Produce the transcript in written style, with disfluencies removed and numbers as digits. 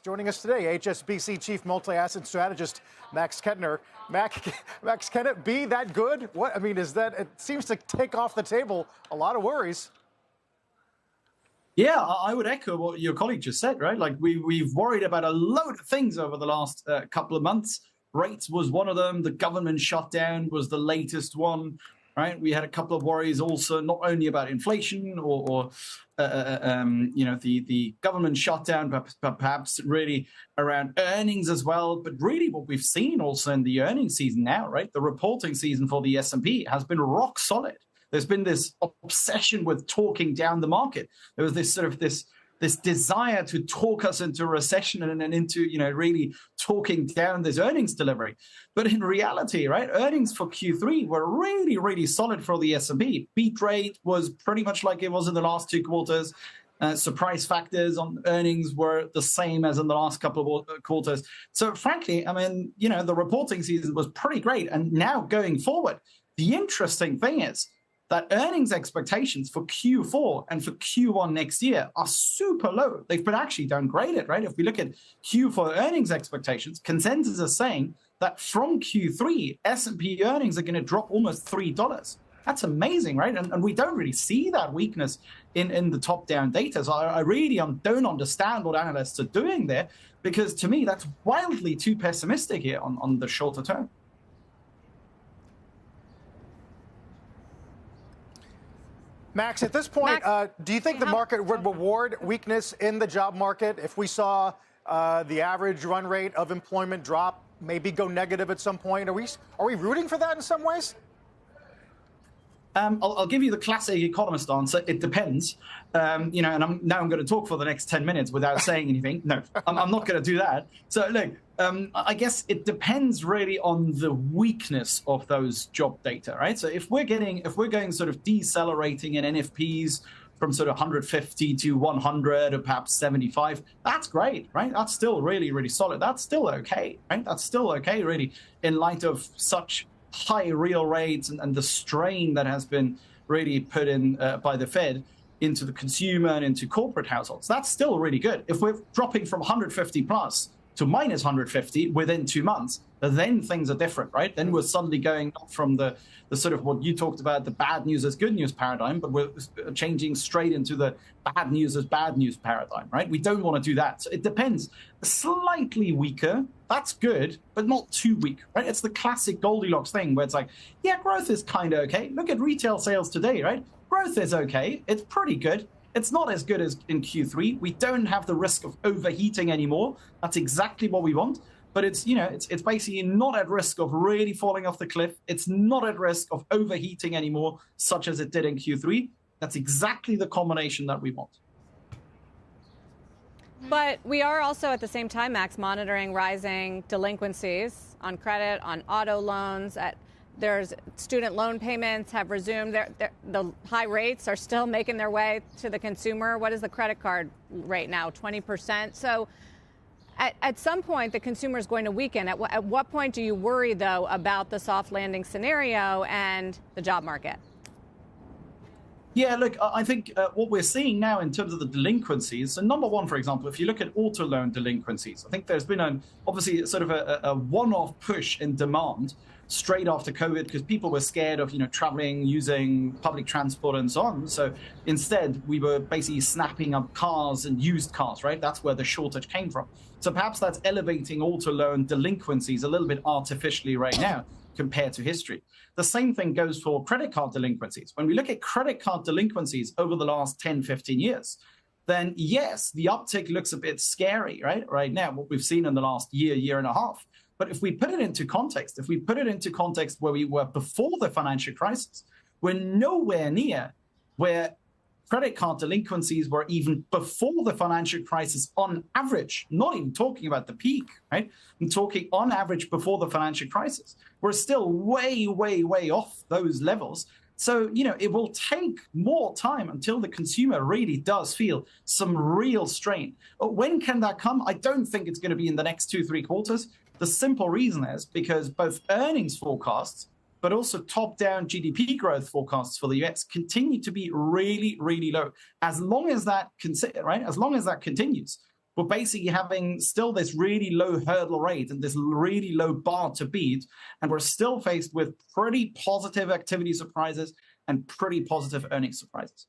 Joining us today, HSBC Chief Multi-Asset Strategist Max Kettner. Max, can it be that good? What I mean is that it seems to take off the table a lot of worries. Yeah, I would echo what your colleague just said, right? Like we've worried about a load of things over the last couple of months. Rates was one of them. The government shutdown was the latest one, right? We had a couple of worries also, not only about inflation or the government shutdown, but perhaps really around earnings as well. But really what we've seen also in the earnings season now, right? The reporting season for the S&P has been rock solid. There's been this obsession with talking down the market. There was this sort of this desire to talk us into a recession and into, really talking down this earnings delivery. But in reality, right, earnings for Q3 were really, really solid for the S&P. Beat rate was pretty much like it was in the last two quarters. Surprise factors on earnings were the same as in the last couple of quarters. So frankly, I mean, the reporting season was pretty great. And now going forward, the interesting thing is that earnings expectations for Q4 and for Q1 next year are super low. They've been actually downgraded, right? If we look at Q4 earnings expectations, consensus is saying that from Q3, S&P earnings are going to drop almost $3. That's amazing, right? And we don't really see that weakness in the top-down data. So I really don't understand what analysts are doing there, because to me, that's wildly too pessimistic here on the shorter term. Max, at this point, do you think the market would reward weakness in the job market if we saw the average run rate of employment drop, maybe go negative at some point? Are we rooting for that in some ways? I'll give you the classic economist answer. It depends. And I'm going to talk for the next 10 minutes without saying anything. No, I'm not going to do that. So look, I guess it depends really on the weakness of those job data, right? So if we're going sort of decelerating in NFPs from sort of 150 to 100 or perhaps 75, that's great, right? That's still really, really solid. That's still okay, right? That's still okay, really, in light of such high real rates and the strain that has been really put in by the Fed into the consumer and into corporate households. That's still really good. If we're dropping from 150 plus to minus 150 within 2 months, then things are different, right? Then we're suddenly going not from the sort of what you talked about, the bad news as good news paradigm, but we're changing straight into the bad news as bad news paradigm, right? We don't want to do that. So it depends. Slightly weaker, that's good, but not too weak, right? It's the classic Goldilocks thing where it's like, yeah, growth is kind of okay. Look at retail sales today, right? Growth is okay. It's pretty good. It's not as good as in Q3. We don't have the risk of overheating anymore. That's exactly what we want. But it's basically not at risk of really falling off the cliff. It's not at risk of overheating anymore, such as it did in Q3. That's exactly the combination that we want. But we are also at the same time, Max, monitoring rising delinquencies on credit, on auto loans. There's student loan payments have resumed. The high rates are still making their way to the consumer. What is the credit card rate now? 20%. So at some point, the consumer is going to weaken. At what point do you worry, though, about the soft landing scenario and the job market? Yeah, look, I think what we're seeing now in terms of the delinquencies, so number one, for example, if you look at auto loan delinquencies, I think there's been obviously sort of a one-off push in demand straight after COVID because people were scared of, traveling, using public transport and so on. So instead, we were basically snapping up cars and used cars, right? That's where the shortage came from. So perhaps that's elevating auto loan delinquencies a little bit artificially right now compared to history. The same thing goes for credit card delinquencies. When we look at credit card delinquencies over the last 10, 15 years, then yes, the uptick looks a bit scary, right now, what we've seen in the last year and a half. But if we put it into context, where we were before the financial crisis, we're nowhere near where credit card delinquencies were even before the financial crisis on average, not even talking about the peak, right? I'm talking on average before the financial crisis. We're still way, way, way off those levels. So, it will take more time until the consumer really does feel some real strain. When can that come? I don't think it's going to be in the next 2-3 quarters. The simple reason is because both earnings forecasts, but also top-down GDP growth forecasts for the US continue to be really, really low. As long as that continues, we're basically having still this really low hurdle rate and this really low bar to beat. And we're still faced with pretty positive activity surprises and pretty positive earnings surprises.